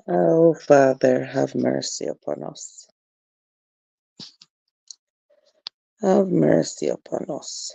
Oh, Father, have mercy upon us. Have mercy upon us.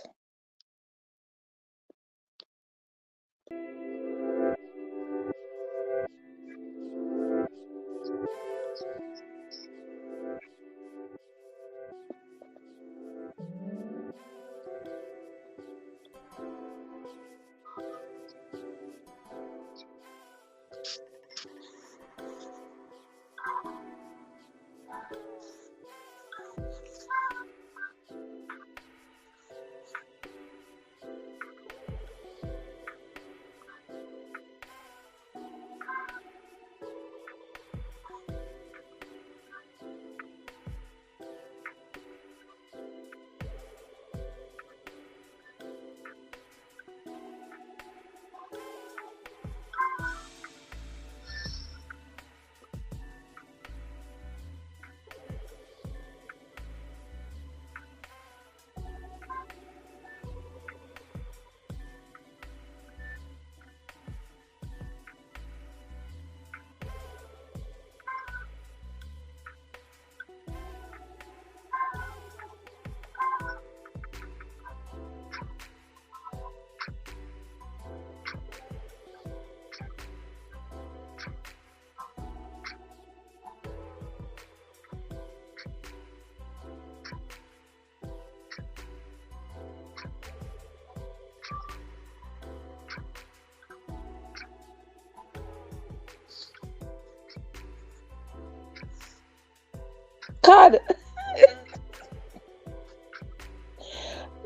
God,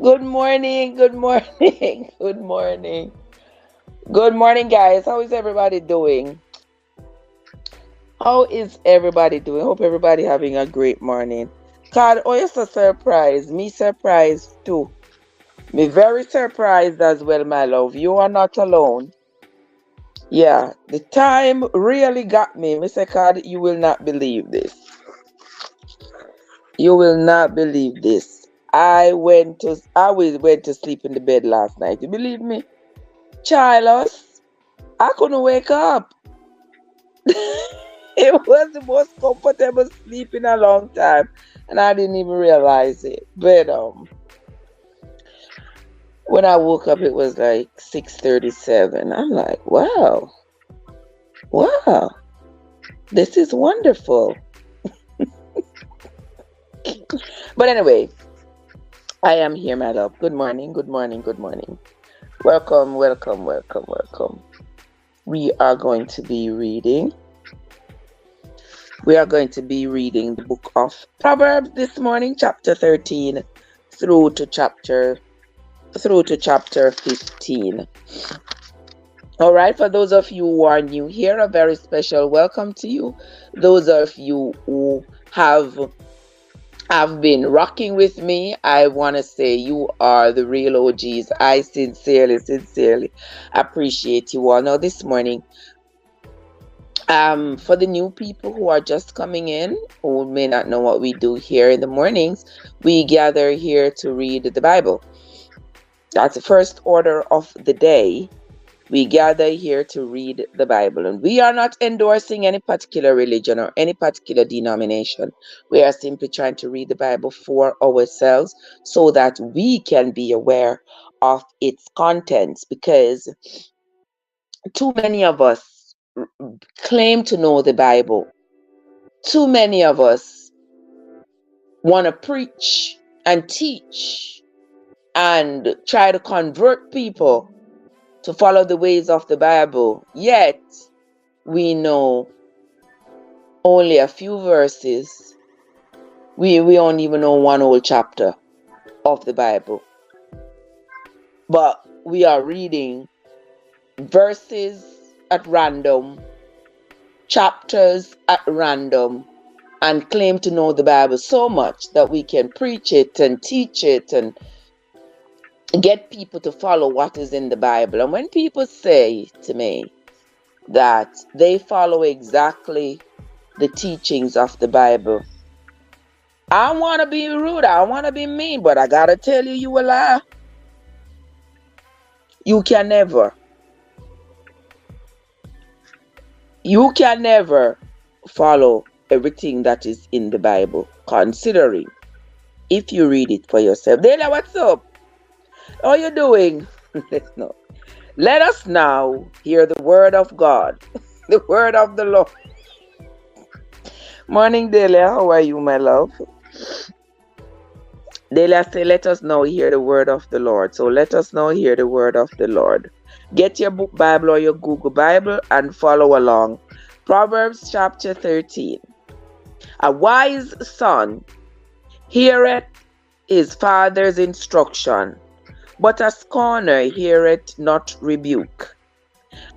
good morning, good morning, good morning. Good morning, guys. How is everybody doing? How is everybody doing? Hope everybody having a great morning. God, oh, it's a surprise. Me surprised too. Me very surprised as well, my love. You are not alone. Yeah, the time really got me. Mr. God, you will not believe this. You will not believe this. I went to sleep in the bed last night. You believe me? Childless. I couldn't wake up. It was the most comfortable sleep in a long time. And I didn't even realize it. But when I woke up it was like 6:37. I'm like, wow, wow, this is wonderful. But anyway, I am here, my love. Good morning, good morning, good morning. Welcome, welcome, welcome, welcome. We are going to be reading. We are going to be reading the book of Proverbs this morning, chapter 13 through to chapter 15. All right, for those of you who are new here, a very special welcome to you. Those of you who have been rocking with me, I want to say you are the real OGs. I sincerely appreciate you all. Now, this morning, for the new people who are just coming in, who may not know what we do here in the mornings, we gather here to read the Bible. That's the first order of the day. We gather here to read the Bible, and we are not endorsing any particular religion or any particular denomination. We are simply trying to read the Bible for ourselves so that we can be aware of its contents, because too many of us claim to know the Bible. Too many of us want to preach and teach and try to convert people to follow the ways of the Bible, yet we know only a few verses. We don't even know one whole chapter of the Bible. But we are reading verses at random, chapters at random, and claim to know the Bible so much that we can preach it and teach it and get people to follow what is in the Bible. And when people say to me that they follow exactly the teachings of the Bible, I want to be rude, I want to be mean, but I got to tell you, you a lie. You can never You can never follow everything that is in the Bible, considering if you read it for yourself. Dela, what's up? How you doing? Let's know. Let us now hear the word of God, the word of the Lord. Morning, Delia. How are you, my love? Delia say, let us now hear the word of the Lord. So let us now hear the word of the Lord. Get your book Bible or your Google Bible and follow along. Proverbs chapter 13. A wise son heareth his father's instruction, but a scorner heareth not rebuke.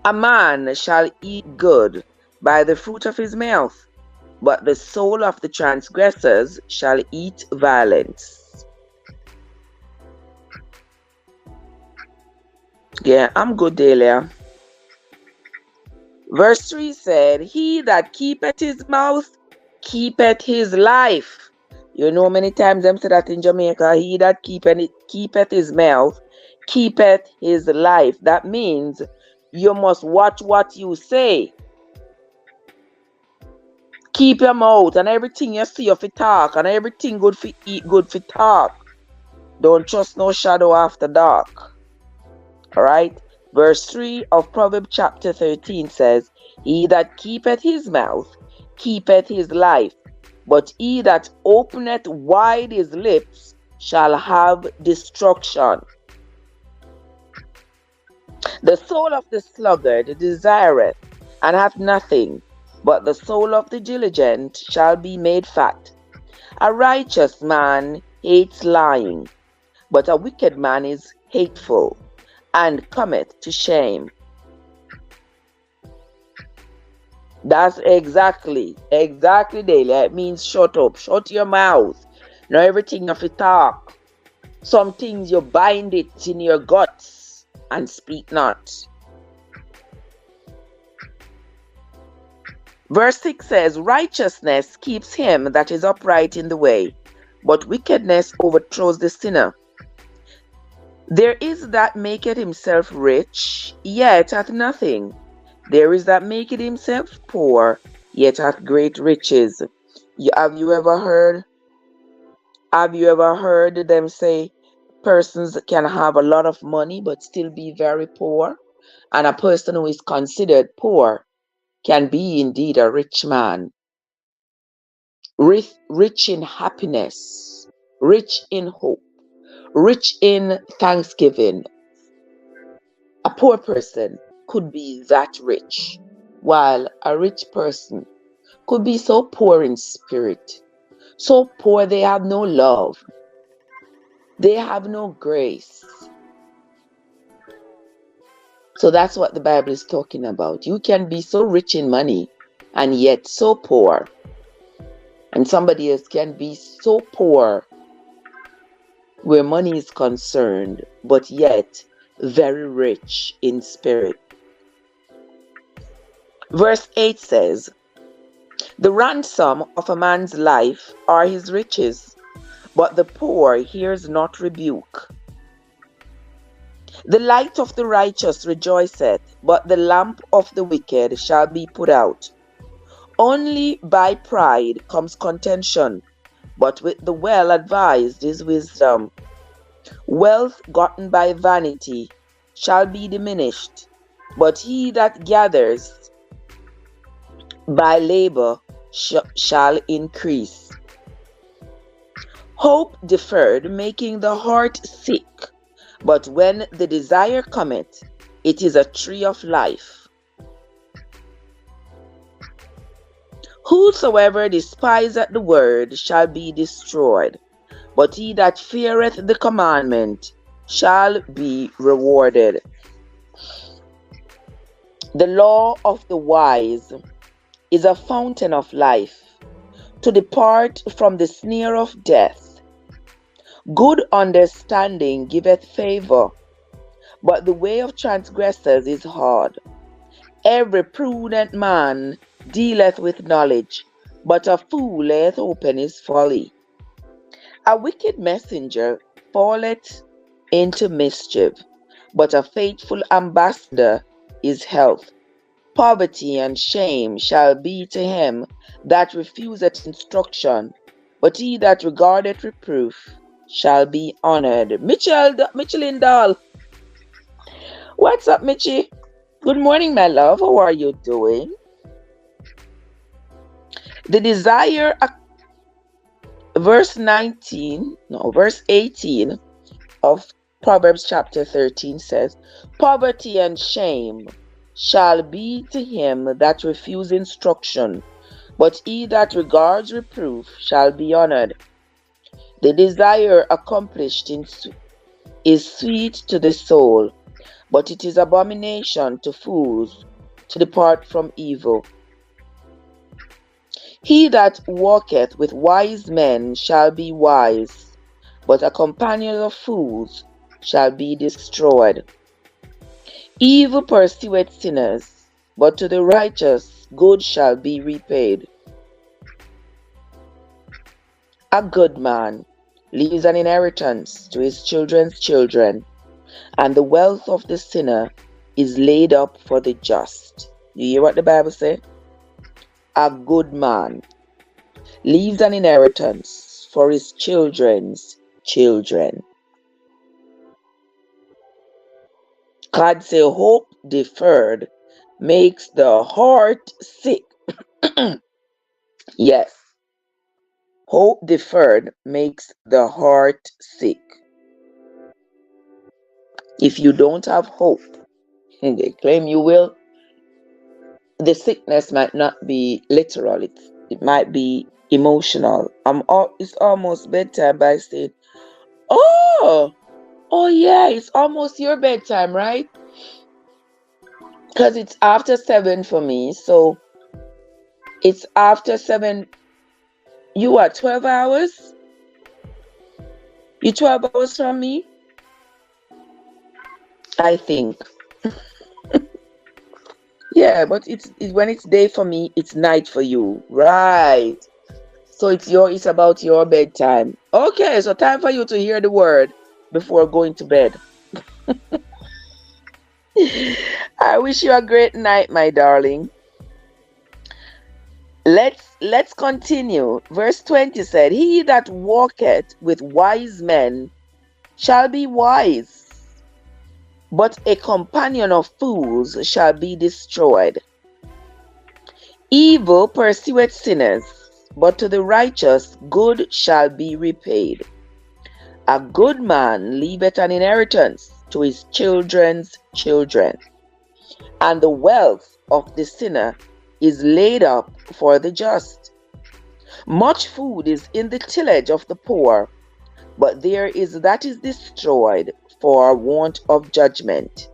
A man shall eat good by the fruit of his mouth, but the soul of the transgressors shall eat violence. Yeah, I'm good, Delia. Verse 3 said, he that keepeth his mouth, keepeth his life. You know, many times them say that in Jamaica, he that keepeth his mouth, keepeth his life. That means you must watch what you say. Keep your mouth and everything you see of it talk, and everything good for eat, good for talk. Don't trust no shadow after dark. Alright? Verse 3 of Proverbs chapter 13 says, he that keepeth his mouth, keepeth his life, but he that openeth wide his lips shall have destruction. The soul of the sluggard desireth, and hath nothing, but the soul of the diligent shall be made fat. A righteous man hates lying, but a wicked man is hateful, and cometh to shame. That's exactly daily. It means shut up, shut your mouth. Now everything of it talk. Some things you bind it in your guts and speak not. Verse 6 says, righteousness keeps him that is upright in the way, but wickedness overthrows the sinner. There is that maketh himself rich, yet hath nothing. There is that maketh himself poor, yet hath great riches. Have you ever heard them say persons can have a lot of money but still be very poor? And a person who is considered poor can be indeed a rich man. Rich in happiness, rich in hope, rich in thanksgiving. A poor person could be that rich, while a rich person could be so poor in spirit, so poor they have no love, they have no grace. So that's what the Bible is talking about. You can be so rich in money and yet so poor. And somebody else can be so poor where money is concerned, but yet very rich in spirit. Verse 8 says, the ransom of a man's life are his riches, but the poor hears not rebuke. The light of the righteous rejoiceth, but the lamp of the wicked shall be put out. Only by pride comes contention, but with the well-advised is wisdom. Wealth gotten by vanity shall be diminished, but he that gathers by labor shall increase. Hope deferred, making the heart sick, but when the desire cometh, it is a tree of life. Whosoever despiseth the word shall be destroyed, but he that feareth the commandment shall be rewarded. The law of the wise is a fountain of life, to depart from the snare of death. Good understanding giveth favor, but the way of transgressors is hard. Every prudent man dealeth with knowledge, but a fool layeth open his folly. A wicked messenger falleth into mischief, but a faithful ambassador is health. Poverty and shame shall be to him that refuseth instruction, but he that regardeth reproof shall be honored. Michelin Doll. What's up, Michi? Good morning, my love. How are you doing? The desire, verse 18 of Proverbs chapter 13 says, poverty and shame shall be to him that refuse instruction, but he that regards reproof shall be honored. The desire accomplished is sweet to the soul, but it is abomination to fools to depart from evil. He that walketh with wise men shall be wise, but a companion of fools shall be destroyed. Evil pursueth sinners, but to the righteous good shall be repaid. A good man leaves an inheritance to his children's children, and the wealth of the sinner is laid up for the just. You hear what the Bible says? A good man leaves an inheritance for his children's children. God say hope deferred makes the heart sick. Yes. Hope deferred makes the heart sick. If you don't have hope, and they claim you will, the sickness might not be literal. It might be emotional. It's almost bedtime, but I said, oh yeah, it's almost your bedtime, right? Because it's after 7 for me. So it's after 7. You are 12 hours? You 12 hours from me? I think. Yeah, but when it's day for me, it's night for you. Right. So it's about your bedtime. Okay, so time for you to hear the word before going to bed. I wish you a great night, my darling. Let's continue. Verse 20 said, he that walketh with wise men shall be wise, but a companion of fools shall be destroyed. Evil pursueth sinners, but to the righteous good shall be repaid. A good man leaveth an inheritance to his children's children, and the wealth of the sinner is laid up for the just. Much food is in the tillage of the poor, but there is that is destroyed for want of judgment.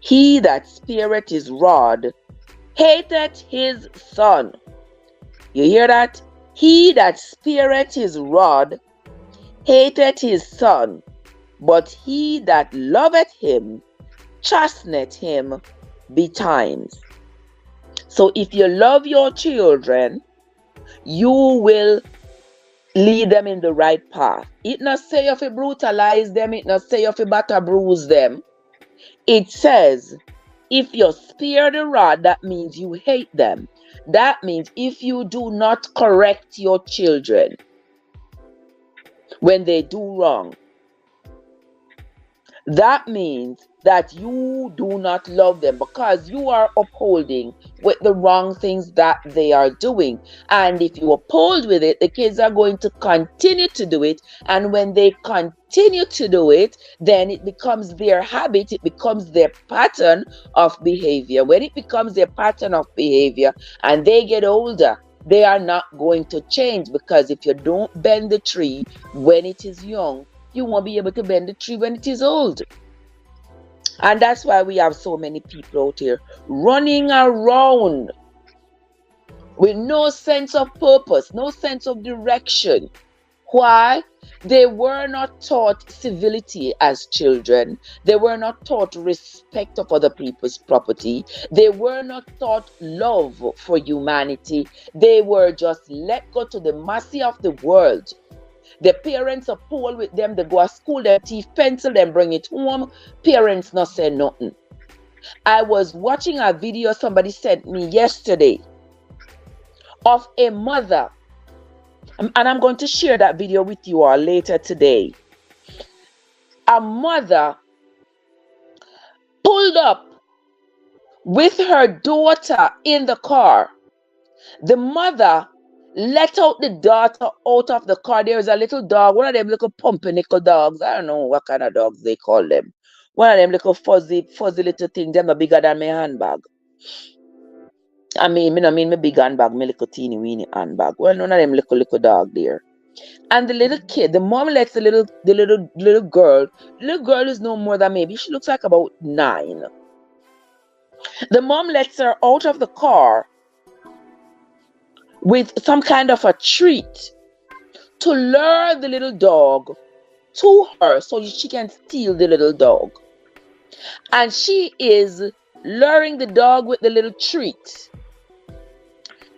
He that spareth his rod hateth his son. You hear that? He that spareth his rod hateth his son, but he that loveth him chasteneth him betimes. So if you love your children, you will lead them in the right path. It not say if you brutalize them, it not say if you batter bruise them. It says if you spare the rod, that means you hate them. That means if you do not correct your children when they do wrong, that means that you do not love them, because you are upholding with the wrong things that they are doing. And if you uphold with it, the kids are going to continue to do it. And when they continue to do it, then it becomes their habit. It becomes their pattern of behavior. When it becomes their pattern of behavior and they get older, they are not going to change, because if you don't bend the tree when it is young, you won't be able to bend the tree when it is old. And that's why we have so many people out here running around with no sense of purpose, no sense of direction. Why? They were not taught civility as children. They were not taught respect of other people's property. They were not taught love for humanity. They were just let go to the mercy of the world. The parents are poor with them. They go to school, they teeth pencil, then bring it home. Parents not say nothing. I was watching a video somebody sent me yesterday of a mother, and I'm going to share that video with you all later today. A mother pulled up with her daughter in the car. The mother let out the daughter out of the car. There's a little dog, one of them little pumpernickel dogs. I don't know what kind of dogs they call them. One of them little fuzzy little things. Them are bigger than my handbag. I mean my big handbag, my little teeny weeny handbag. Well, none of them little dog there. And the little kid, the mom lets the little girl. The little girl is no more than maybe she looks like about 9. The mom lets her out of the car with some kind of a treat to lure the little dog to her so she can steal the little dog. And she is luring the dog with the little treat.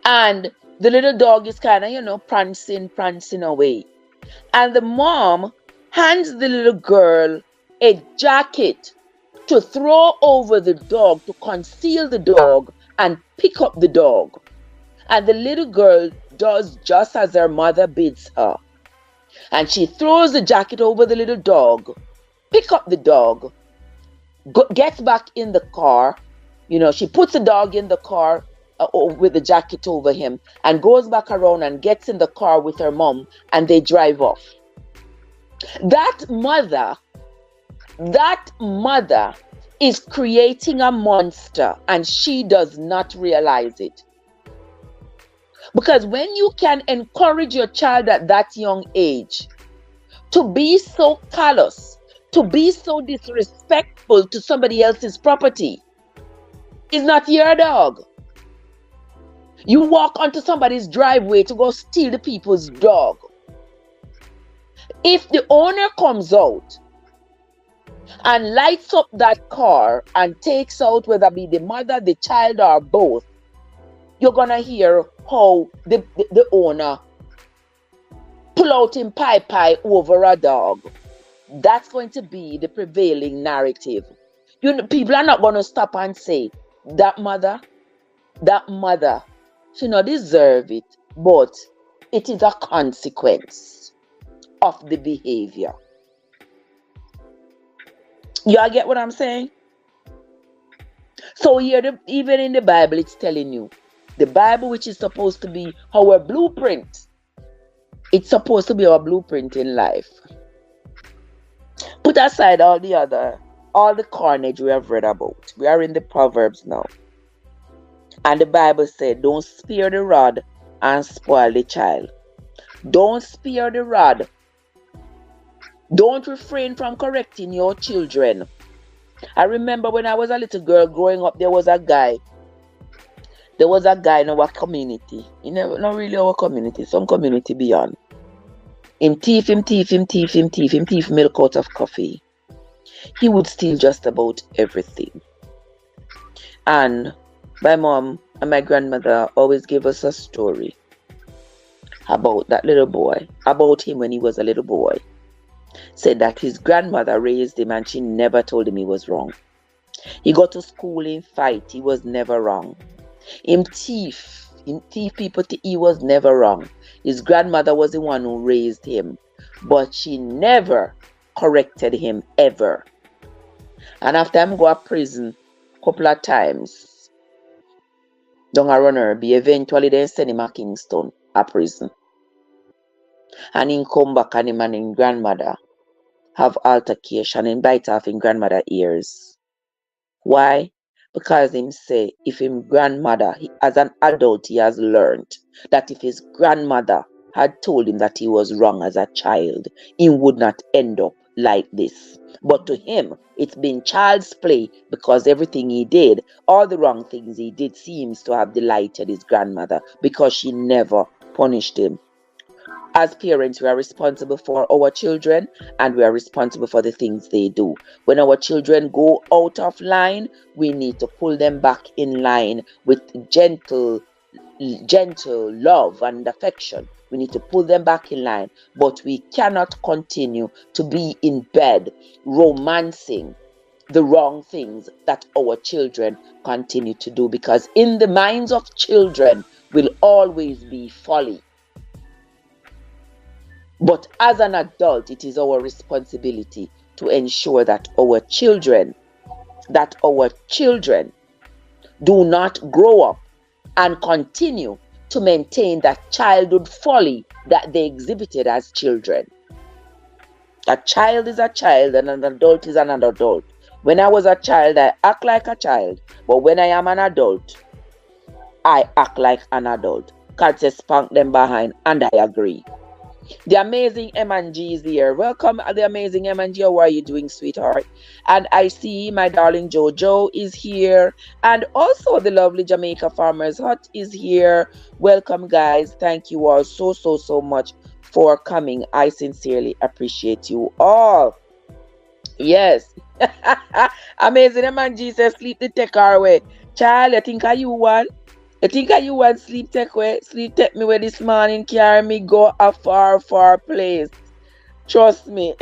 And the little dog is kind of, prancing away. And the mom hands the little girl a jacket to throw over the dog, to conceal the dog and pick up the dog. And the little girl does just as her mother bids her. And she throws the jacket over the little dog, pick up the dog, gets back in the car. She puts the dog in the car with the jacket over him and goes back around and gets in the car with her mom, and they drive off. That mother is creating a monster, and she does not realize it. Because when you can encourage your child at that young age to be so callous, to be so disrespectful to somebody else's property, it's not your dog. You walk onto somebody's driveway to go steal the people's dog. If the owner comes out and lights up that car and takes out whether it be the mother, the child, or both, you're going to hear how the owner pull out him pie over a dog. That's going to be the prevailing narrative. People are not going to stop and say, that mother, she not deserve it, but it is a consequence of the behavior. Y'all get what I'm saying? So here, even in the Bible, it's telling you, the Bible, which is supposed to be our blueprint, it's supposed to be our blueprint in life. Put aside all the carnage we have read about. We are in the Proverbs now. And the Bible said, don't spare the rod and spoil the child. Don't spare the rod. Don't refrain from correcting your children. I remember when I was a little girl growing up, there was a guy in our community. Not really our community, some community beyond. Him thief milk out of coffee. He would steal just about everything. And my mom and my grandmother always gave us a story about that little boy, about him when he was a little boy. Said that his grandmother raised him and she never told him he was wrong. He got to school in fight, he was never wrong. Him thief people, he was never wrong. His grandmother was the one who raised him, but she never corrected him ever. And after him go to prison a couple of times, down a runner be eventually they send him a Kingston, a prison. And he come back and him and his grandmother have altercation and bite off his grandmother ears. Why? Because him say if his grandmother, as an adult, he has learned that if his grandmother had told him that he was wrong as a child, he would not end up like this. But to him, it's been child's play because everything he did, all the wrong things he did, seems to have delighted his grandmother because she never punished him. As parents, we are responsible for our children and we are responsible for the things they do. When our children go out of line, we need to pull them back in line with gentle love and affection. We need to pull them back in line, but we cannot continue to be in bed romancing the wrong things that our children continue to do, because in the minds of children will always be folly. But as an adult, it is our responsibility to ensure that our children do not grow up and continue to maintain that childhood folly that they exhibited as children. A child is a child and an adult is an adult. When I was a child, I act like a child. But when I am an adult, I act like an adult. God says spank them behind, and I agree. The amazing M&G is here. Welcome, the amazing M&G. How are you doing, sweetheart? And I see my darling Jojo is here. And also the lovely Jamaica Farmers Hut is here. Welcome, guys. Thank you all so much for coming. I sincerely appreciate you all. Yes. Amazing M&G says sleep the tech our way. Child, I think you want? I think you want sleep take way? Sleep take me where this morning, carry me go a far place. Trust me.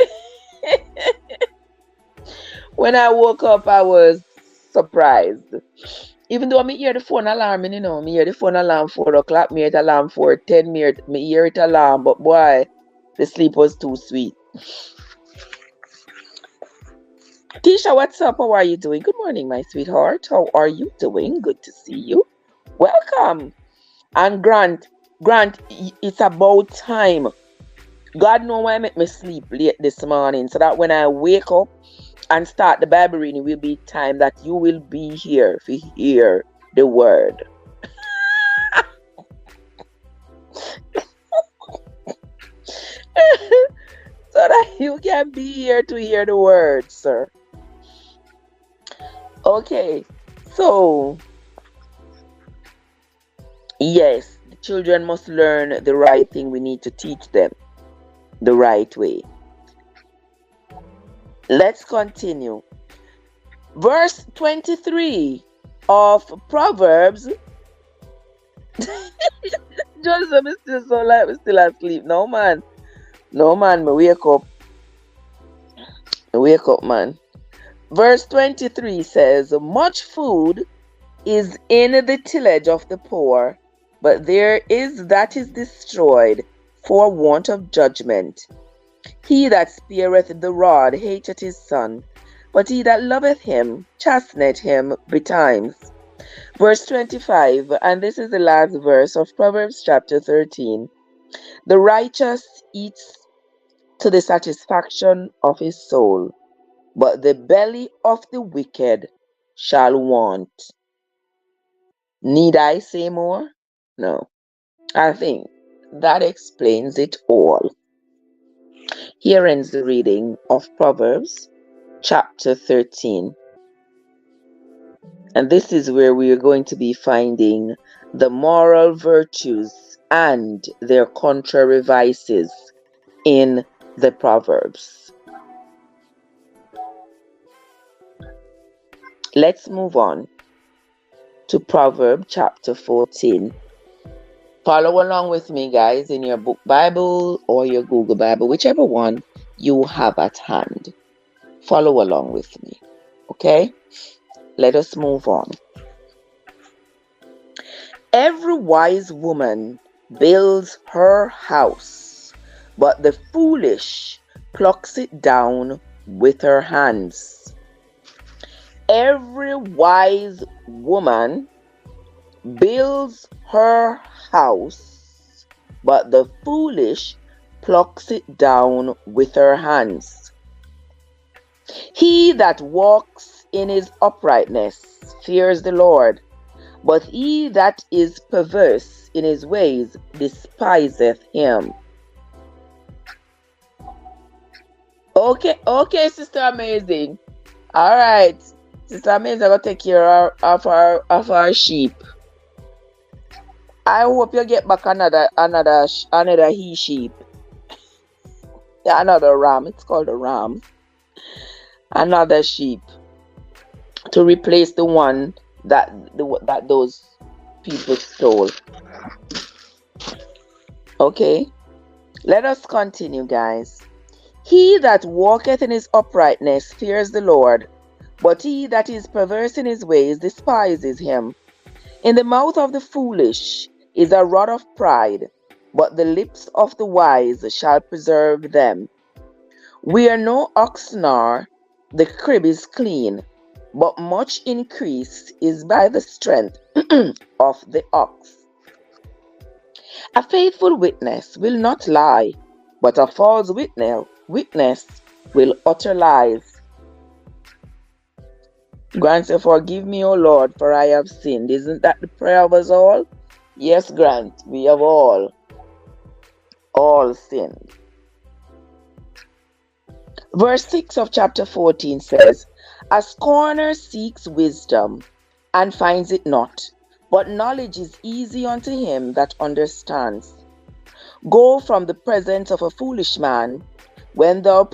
When I woke up, I was surprised. Even though I hear the phone alarm, me hear the phone alarm 4 o'clock, me hear it alarm 4:10, me hear it alarm, but boy, the sleep was too sweet. Tisha, what's up? How are you doing? Good morning, my sweetheart. How are you doing? Good to see you. Welcome. And Grant, it's about time. God knows why I make me sleep late this morning, so that when I wake up and start the Bible reading, will be time that you will be here to hear the word. So that you can be here to hear the word, sir. Okay, so yes, the children must learn the right thing. We need to teach them the right way. Let's continue. Verse 23 of Proverbs. Joseph is still so light, we're still asleep. No man, me wake up. Wake up, man. Verse 23 says, much food is in the tillage of the poor, but there is that is destroyed for want of judgment. He that spareth the rod hateth his son, but he that loveth him chasteneth him betimes. Verse 25, and this is the last verse of Proverbs chapter 13. The righteous eats to the satisfaction of his soul, but the belly of the wicked shall want. Need I say more? No. I think that explains it all. Here ends the reading of Proverbs chapter 13. And this is where we are going to be finding the moral virtues and their contrary vices in the Proverbs. Let's move on to Proverb chapter 14. Follow along with me, guys, in your book Bible or your Google Bible, whichever one you have at hand. Follow along with me, okay? Let us move on. Every wise woman builds her house, but the foolish plucks it down with her hands. Every wise woman builds her house, but the foolish plucks it down with her hands. He that walks in his uprightness fears the Lord, but he that is perverse in his ways despiseth him. Okay, Sister Amazing. All right, Sister Amazing, I'm gonna take care of our sheep. I hope you get back another he sheep. Yeah, another ram. It's called a ram. Another sheep to replace the one that those people stole. Okay, let us continue, guys. He that walketh in his uprightness fears the Lord, But he that is perverse in his ways despises him. In the mouth of the foolish is a rod of pride, but the lips of the wise shall preserve them. Where no ox gnaw, the crib is clean, but much increase is by the strength of the ox. A faithful witness will not lie, but a false witness will utter lies. Grant, say, forgive me, O Lord, for I have sinned. Isn't that the prayer of us all? Yes, Grant, we have all sinned. Verse 6 of chapter 14 says, A scorner seeks wisdom and finds it not, but knowledge is easy unto him that understands. Go from the presence of a foolish man, when thou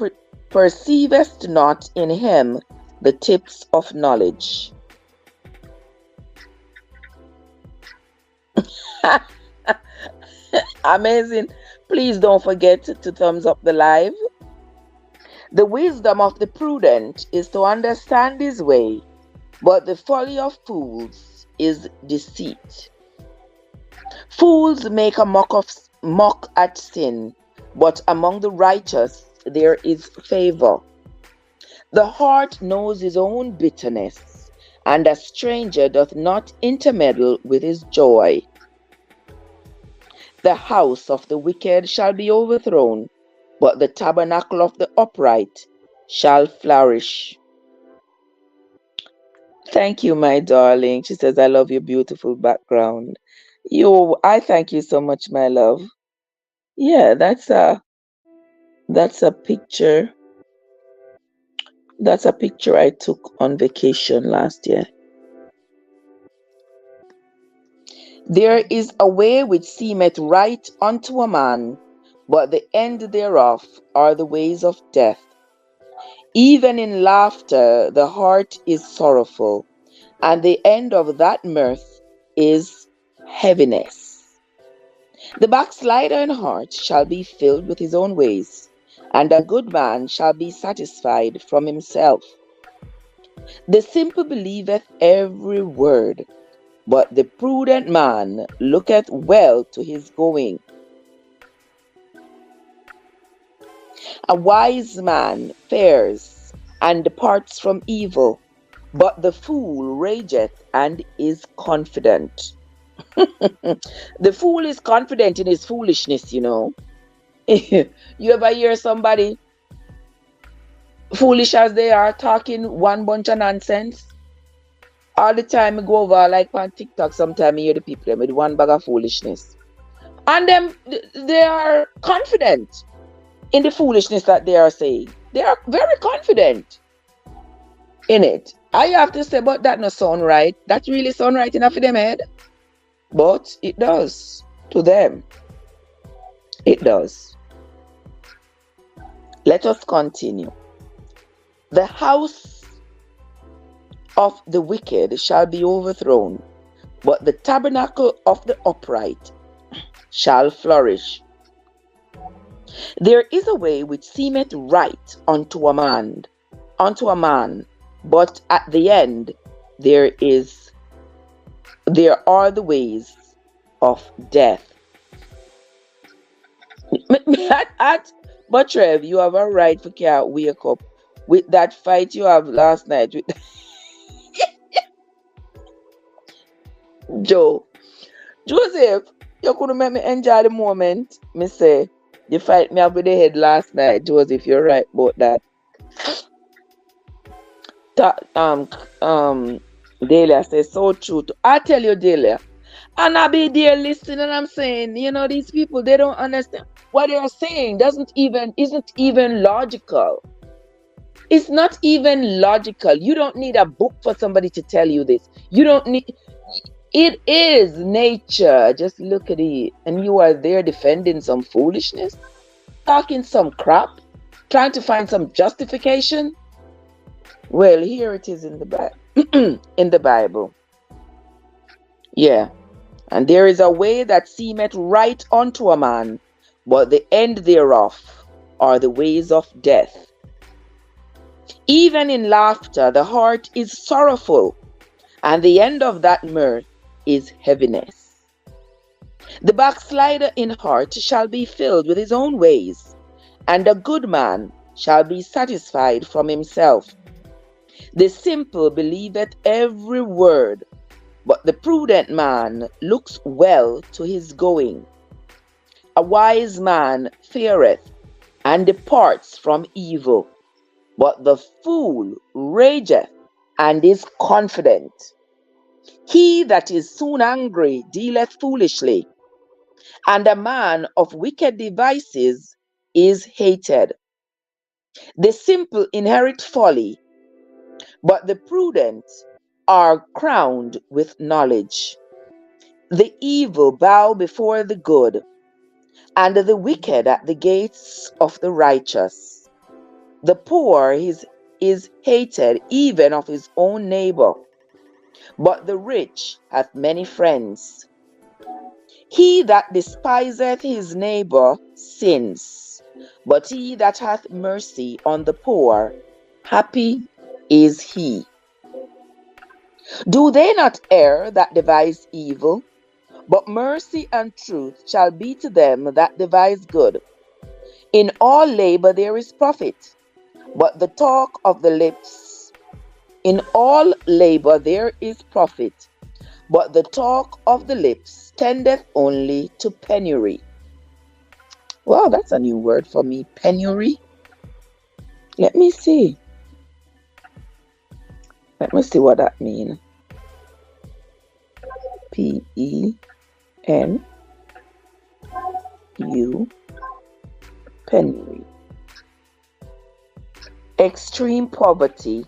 perceivest not in him the tips of knowledge. Amazing. Please don't forget to thumbs up the live. The wisdom of the prudent is to understand his way, but the folly of fools is deceit. Fools make a mock at sin, but among the righteous there is favor. The heart knows his own bitterness, and a stranger doth not intermeddle with his joy. The house of the wicked shall be overthrown, but the tabernacle of the upright shall flourish. Thank you, my darling. She says, I love your beautiful background. I thank you so much, my love. Yeah, that's a picture. That's a picture I took on vacation last year. There is a way which seemeth right unto a man, but the end thereof are the ways of death. Even in laughter the heart is sorrowful, and the end of that mirth is heaviness. The backslider in heart shall be filled with his own ways, and a good man shall be satisfied from himself. The simple believeth every word, but the prudent man looketh well to his going. A wise man fares and departs from evil, but the fool rageth and is confident. The fool is confident in his foolishness, you know. You ever hear somebody, foolish as they are, talking one bunch of nonsense? All the time I go over, like on TikTok, sometimes I hear the people with one bag of foolishness. And they are confident in the foolishness that they are saying. They are very confident in it. I have to say, but that no sound right. That really sound right enough for them head. But it does to them. It does. Let us continue. The house of the wicked shall be overthrown, but the tabernacle of the upright shall flourish. There is a way which seemeth right unto a man, but at the end there are the ways of death. But Trev, you have a right for can't wake up with that fight you have last night with Joseph, you couldn't make me enjoy the moment. Me say, you fight me up with the head last night, Joseph. You're right about that. Delia says, so true. I tell you, Delia, and I be there listening, and I'm saying, you know, these people, they don't understand what they're saying. Isn't even logical. It's not even logical. You don't need a book for somebody to tell you this. You don't need. It is nature. Just look at it. And you are there defending some foolishness, talking some crap, trying to find some justification. Well, here it is in the Bible. In the Bible. Yeah. And there is a way that seemeth right unto a man, but the end thereof are the ways of death. Even in laughter, the heart is sorrowful, and the end of that mirth is heaviness. The backslider in heart shall be filled with his own ways, and a good man shall be satisfied from himself. The simple believeth every word, but the prudent man looks well to his going. A wise man feareth and departs from evil, but the fool rageth and is confident. He that is soon angry dealeth foolishly, and a man of wicked devices is hated. The simple inherit folly, but the prudent are crowned with knowledge. The evil bow before the good, and the wicked at the gates of the righteous. The poor is hated even of his own neighbor, but the rich hath many friends. He that despiseth his neighbor sins, but he that hath mercy on the poor, happy is he. Do they not err that devise evil? But mercy and truth shall be to them that devise good. In all labor there is profit, but the talk of the lips. In all labor there is profit, but the talk of the lips tendeth only to penury. Wow, that's a new word for me, penury. Let me see. Let me see what that means. P-E-N-U, penury. Extreme poverty,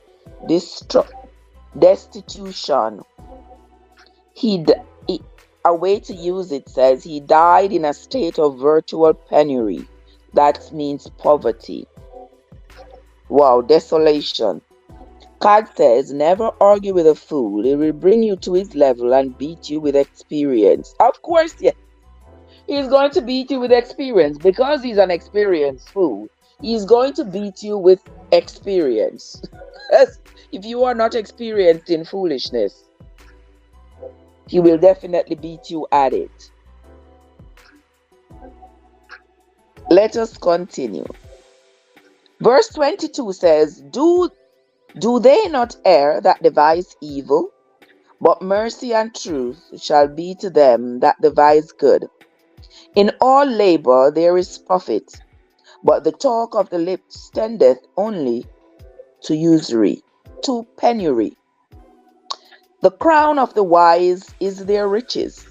destitution. A way to use it says he died in a state of virtual penury. That means poverty. Wow, desolation. God says, never argue with a fool. He will bring you to his level and beat you with experience. Of course, yes. He's going to beat you with experience because he's an experienced fool. He's going to beat you with experience. If you are not experienced in foolishness, he will definitely beat you at it. Let us continue. Verse 22 says, Do they not err that devise evil? But mercy and truth shall be to them that devise good. In all labor there is profit, but the talk of the lips tendeth only to usury, to penury. The crown of the wise is their riches,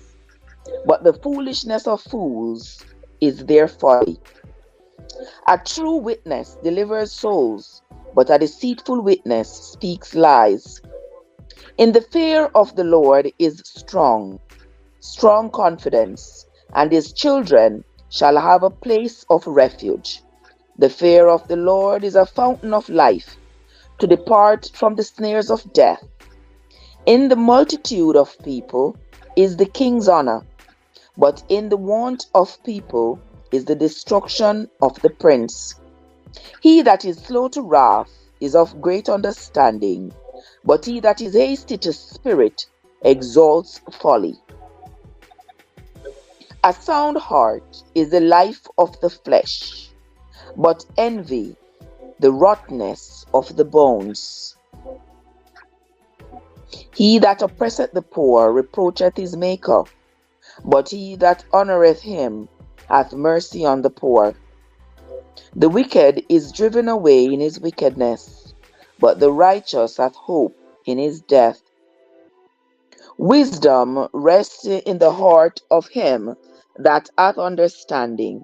but the foolishness of fools is their folly. A true witness delivers souls, but a deceitful witness speaks lies. In the fear of the Lord is strong confidence, and his children shall have a place of refuge. The fear of the Lord is a fountain of life, to depart from the snares of death. In the multitude of people is the king's honor, but in the want of people is the destruction of the prince. He that is slow to wrath is of great understanding, but he that is hasty to spirit exalts folly. A sound heart is the life of the flesh, but envy the rottenness of the bones. He that oppresseth the poor reproacheth his maker, but he that honoureth him hath mercy on the poor. The wicked is driven away in his wickedness, but the righteous hath hope in his death. Wisdom rests in the heart of him that hath understanding,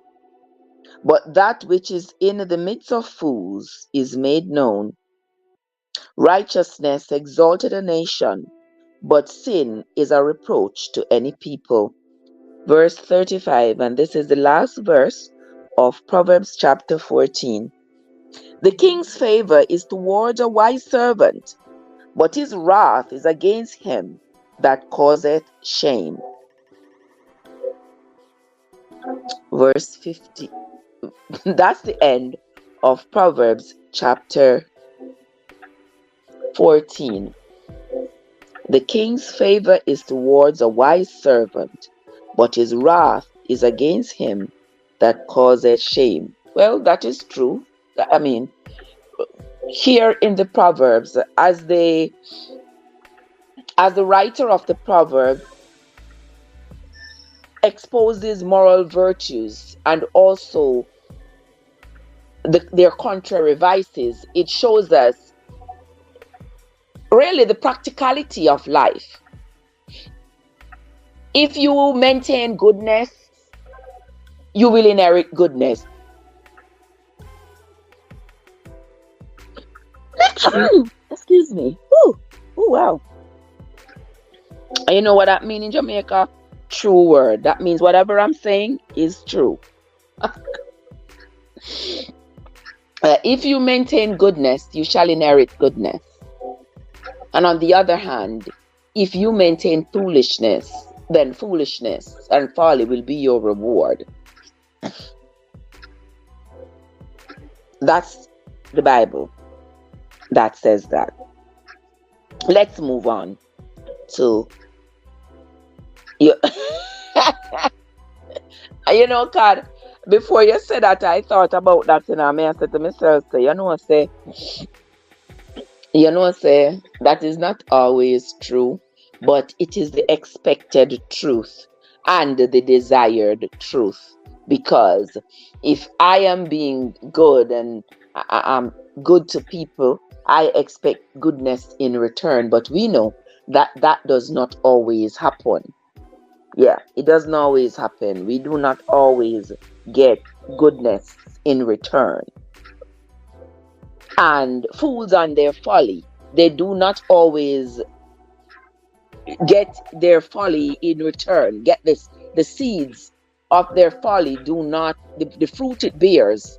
but that which is in the midst of fools is made known. Righteousness exalted a nation, but sin is a reproach to any people. Verse 35, and this is the last verse of Proverbs chapter 14. The king's favor is towards a wise servant, but his wrath is against him that causeth shame. Verse 50. That's the end of Proverbs chapter 14. The king's favor is towards a wise servant, but his wrath is against him that causeth shame. Well, that is true. I mean, here in the Proverbs, as the writer of the proverb exposes moral virtues and also their contrary vices, it shows us really the practicality of life. If you maintain goodness, you will inherit goodness. Excuse me. Ooh, wow. You know what that means in Jamaica? True word. That means whatever I'm saying is true. If you maintain goodness, you shall inherit goodness. And on the other hand, if you maintain foolishness, then foolishness and folly will be your reward. That's the Bible that says that. Let's move on to you. You know, God, before you said that, I thought about that, and I said to myself, say, that is not always true, but it is the expected truth and the desired truth. Because if I am being good and I'm good to people, I expect goodness in return. But we know that that does not always happen. Yeah, it doesn't always happen. We do not always get goodness in return. And fools and their folly, they do not always get their folly in return. Get this, the seeds of their folly do not, the fruit it bears,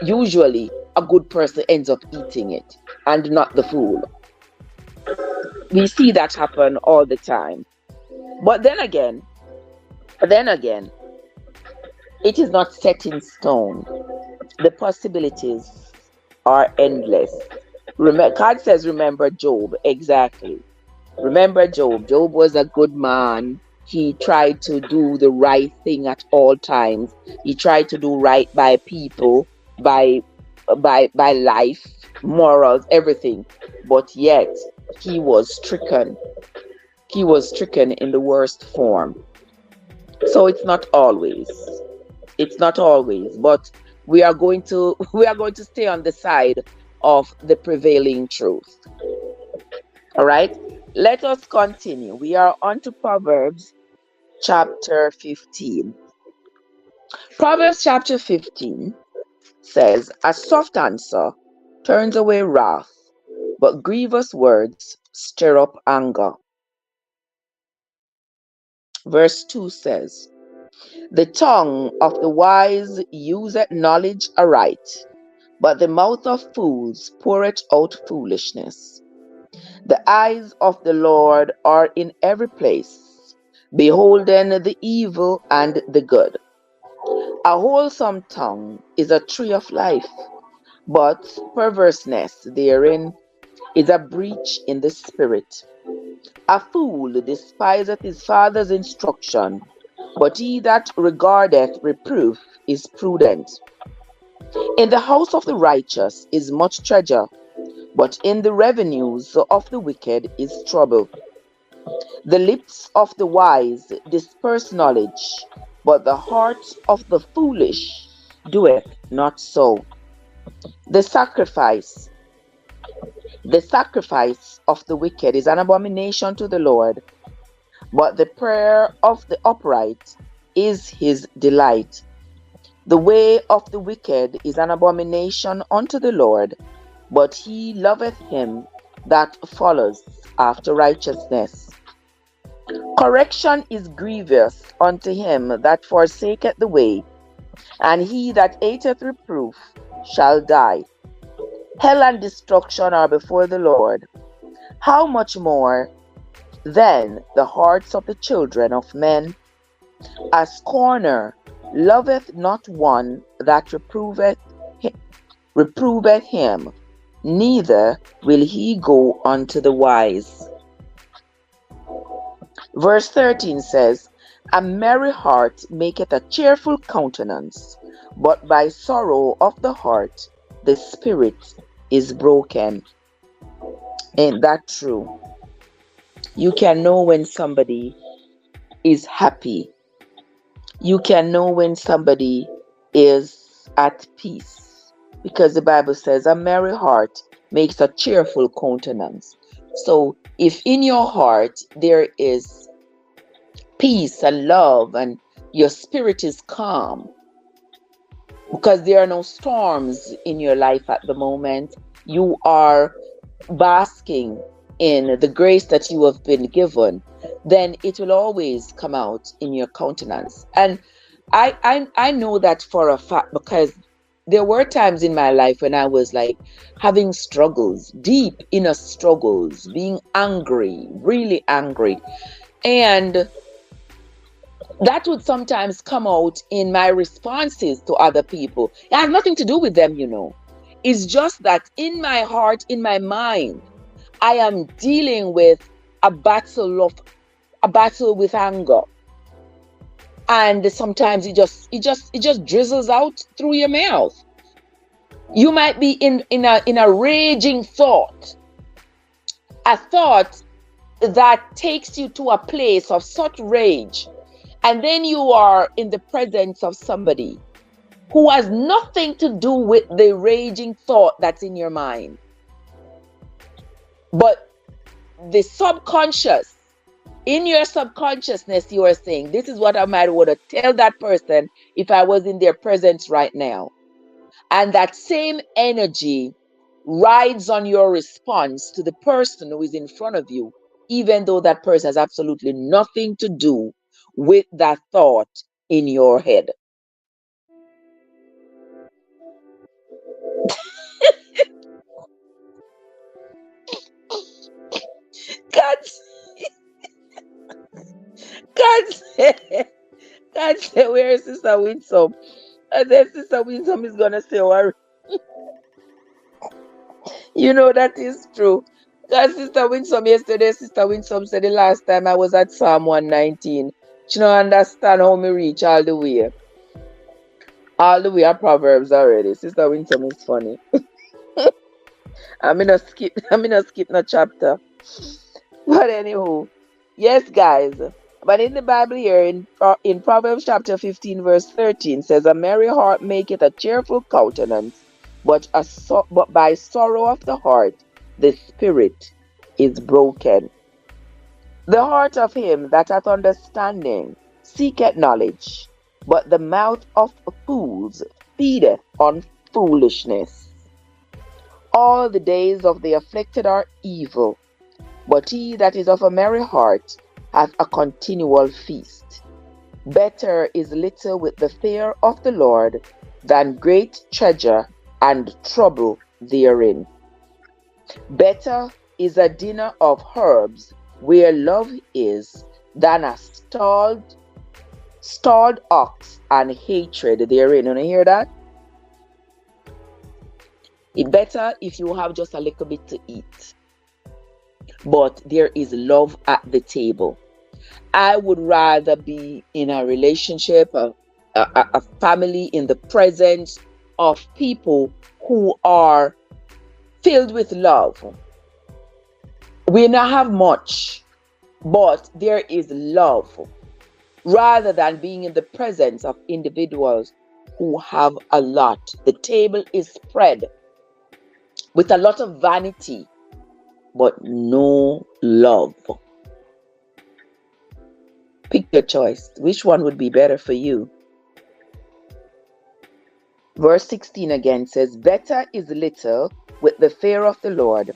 usually a good person ends up eating it and not the fool. We see that happen all the time. But then again, it is not set in stone. The possibilities are endless. God says, remember Job. Exactly. Remember Job. Job was a good man. He tried to do the right thing at all times. He tried to do right by people, by life, morals, everything. But yet he was stricken. He was stricken in the worst form. So it's not always, but we are going to stay on the side of the prevailing truth. All right, let us continue. We are on to Proverbs chapter 15. Proverbs chapter 15 says, a soft answer turns away wrath, but grievous words stir up anger. Verse 2 says, the tongue of the wise useth knowledge aright, but the mouth of fools poureth out foolishness. The eyes of the Lord are in every place, beholding the evil and the good. A wholesome tongue is a tree of life, but perverseness therein is a breach in the spirit. A fool despiseth his father's instruction, but he that regardeth reproof is prudent. In the house of the righteous is much treasure, but in the revenues of the wicked is trouble. The lips of the wise disperse knowledge, but the heart of the foolish doeth not so. The sacrifice of the wicked is an abomination to the Lord, but the prayer of the upright is his delight. The way of the wicked is an abomination unto the Lord, but he loveth him that follows after righteousness. Correction is grievous unto him that forsaketh the way, and he that hateth reproof shall die. Hell and destruction are before the Lord. How much more then the hearts of the children of men? A scorner loveth not one that reproveth him, neither will he go unto the wise. Verse 13 says, a merry heart maketh a cheerful countenance, but by sorrow of the heart the spirit is broken. Ain't that true? You can know when somebody is happy. You can know when somebody is at peace. Because the Bible says a merry heart makes a cheerful countenance. So if in your heart there is peace and love and your spirit is calm, because there are no storms in your life at the moment, you are basking in the grace that you have been given, then it will always come out in your countenance. And I know that for a fact, because there were times in my life when I was like having struggles, deep inner struggles, being angry, really angry. And that would sometimes come out in my responses to other people. It has nothing to do with them, you know. It's just that in my heart, in my mind, I am dealing with a battle with anger. And sometimes it just drizzles out through your mouth. You might be in a raging thought, a thought that takes you to a place of such rage. And then you are in the presence of somebody who has nothing to do with the raging thought that's in your mind. But the subconscious, in your subconsciousness, you are saying, this is what I might want to tell that person if I was in their presence right now. And that same energy rides on your response to the person who is in front of you, even though that person has absolutely nothing to do with that thought in your head. God, God said, God said, where is Sister Winsome? And then Sister Winsome is going to say, well, you know, that is true. Because Sister Winsome yesterday, Sister Winsome said the last time I was at Psalm 119, she don't understand how me reach all the way. All the way at Proverbs already. Sister Winsome is funny. I'm gonna skip no chapter. But anywho, yes, guys. But in the Bible here, in Proverbs chapter 15, verse 13, says, a merry heart maketh a cheerful countenance, but by sorrow of the heart the spirit is broken. The heart of him that hath understanding seeketh knowledge, but the mouth of fools feedeth on foolishness. All the days of the afflicted are evil, but he that is of a merry heart hath a continual feast. Better is little with the fear of the Lord than great treasure and trouble therein. Better is a dinner of herbs where love is than a stalled ox and hatred therein. You hear that? It better if you have just a little bit to eat, but there is love at the table. I would rather be in a relationship, a family, in the presence of people who are filled with love. We not have much, but there is love, rather than being in the presence of individuals who have a lot. The table is spread with a lot of vanity, but no love. Pick your choice. Which one would be better for you? Verse 16 again says, better is little with the fear of the Lord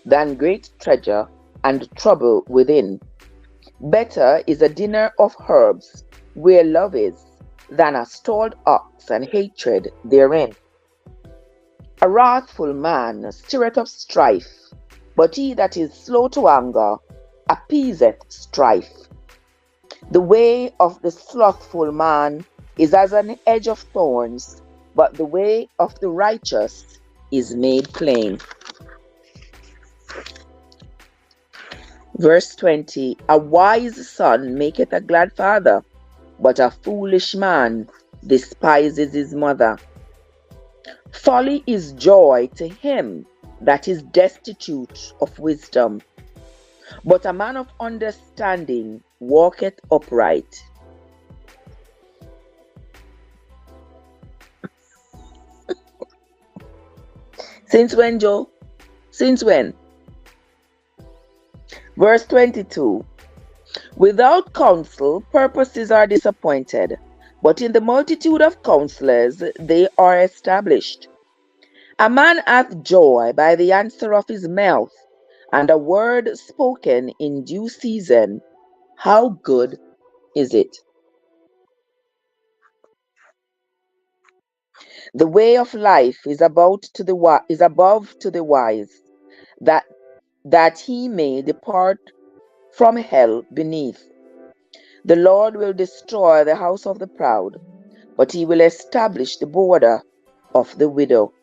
than great treasure and trouble within. Better is a dinner of herbs where love is than a stalled ox and hatred therein. A wrathful man stirreth up strife, but he that is slow to anger appeaseth strife. The way of the slothful man is as an edge of thorns, but the way of the righteous is made plain. Verse 20, a wise son maketh a glad father, but a foolish man despises his mother. Folly is joy to him that is destitute of wisdom, but a man of understanding walketh upright. Since when, Joe? Since when? Verse 22, without counsel, purposes are disappointed, but in the multitude of counselors they are established. A man hath joy by the answer of his mouth, and a word spoken in due season. How good is it? The way of life is above to the wise, that he may depart from hell beneath. The Lord will destroy the house of the proud, but he will establish the border of the widow.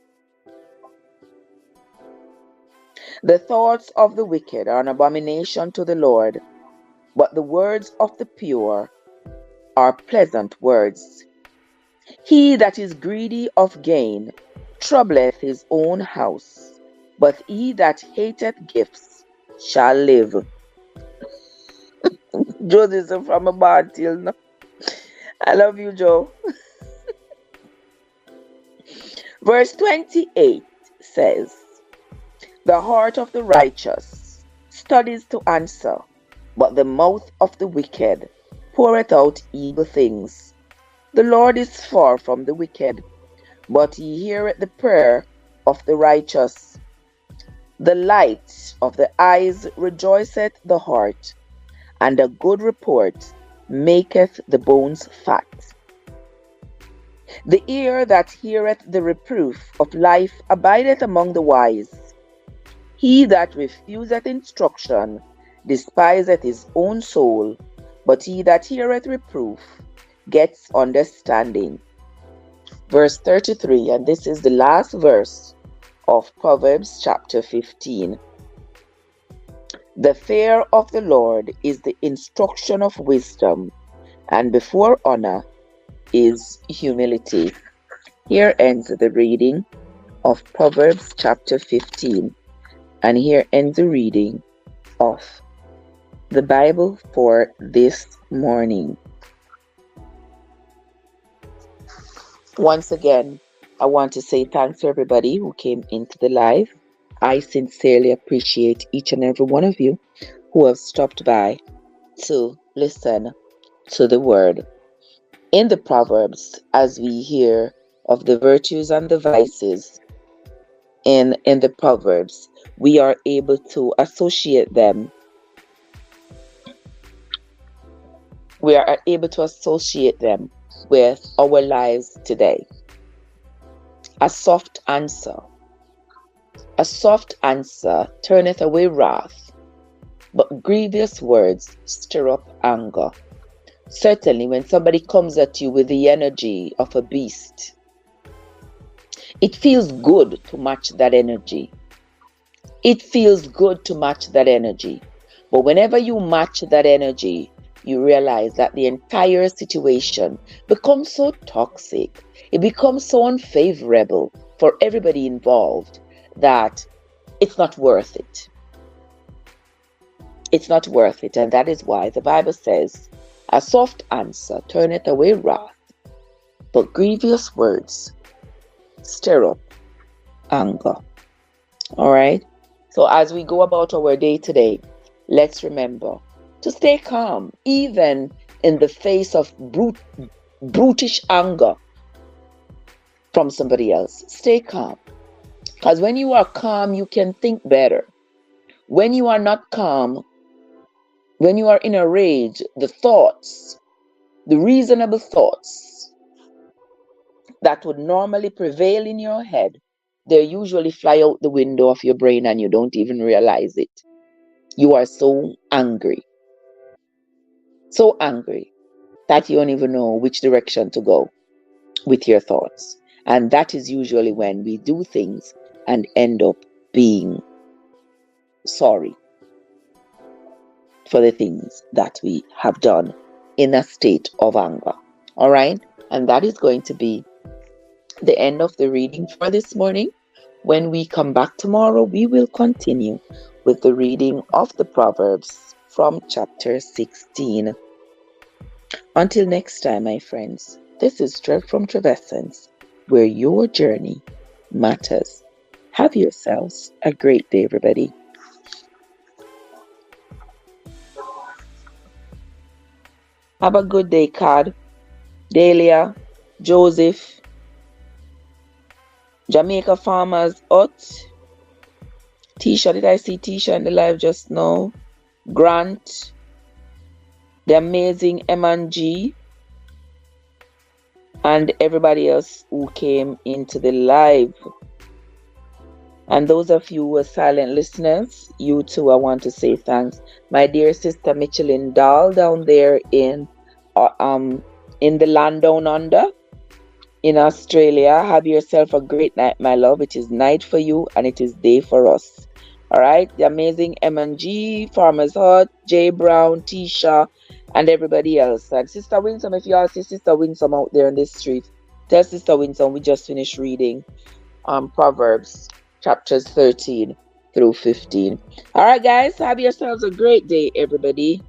The thoughts of the wicked are an abomination to the Lord, but the words of the pure are pleasant words. He that is greedy of gain troubleth his own house, but he that hateth gifts shall live. Joe, this is from a bad till now. I love you, Joe. Verse 28 says, the heart of the righteous studies to answer, but the mouth of the wicked poureth out evil things. The Lord is far from the wicked, but he heareth the prayer of the righteous. The light of the eyes rejoiceth the heart, and a good report maketh the bones fat. The ear that heareth the reproof of life abideth among the wise. He that refuseth instruction despiseth his own soul, but he that heareth reproof gets understanding. Verse 33, and this is the last verse of Proverbs chapter 15. The fear of the Lord is the instruction of wisdom, and before honor is humility. Here ends the reading of Proverbs chapter 15, and here ends the reading of the Bible for this morning. Once again, I want to say thanks to everybody who came into the live. I sincerely appreciate each and every one of you who have stopped by to listen to the word. In the Proverbs, as we hear of the virtues and the vices in the Proverbs, we are able to associate them. We are able to associate them with our lives today. A soft answer turneth away wrath, but grievous words stir up anger. Certainly, when somebody comes at you with the energy of a beast, it feels good to match that energy. It feels good to match that energy. But whenever you match that energy, you realize that the entire situation becomes so toxic. It becomes so unfavorable for everybody involved that it's not worth it. It's not worth it. And that is why the Bible says, a soft answer turneth away wrath, but grievous words stir up anger. All right? So as we go about our day today, let's remember to stay calm, even in the face of brutish anger from somebody else. Stay calm. Because when you are calm, you can think better. When you are not calm, when you are in a rage, the thoughts, the reasonable thoughts that would normally prevail in your head, they usually fly out the window of your brain and you don't even realize it. You are so angry that you don't even know which direction to go with your thoughts. And that is usually when we do things and end up being sorry. for the things that we have done in a state of anger. All right. And that is going to be the end of the reading for this morning. When we come back tomorrow, we will continue with the reading of the Proverbs from chapter 16. Until next time, my friends, this is Trev from Trevessence, where your journey matters. Have yourselves a great day, everybody. Have a good day, Cad, Dahlia, Joseph, Jamaica Farmers Hut, Tisha. Did I see Tisha in the live just now? Grant, the amazing M&G, and everybody else who came into the live. And those of you who are silent listeners, you too, I want to say thanks. My dear sister Michelin Dahl down there in the land down under in Australia, have yourself a great night, my love. It is night for you and it is day for us. All right, the amazing M&G, Farmers Hut, J Brown, Tisha, and everybody else. And Sister Winsome, if you all see Sister Winsome out there on this street, tell Sister Winsome we just finished reading Proverbs chapters 13 through 15. All right, guys, have yourselves a great day, everybody.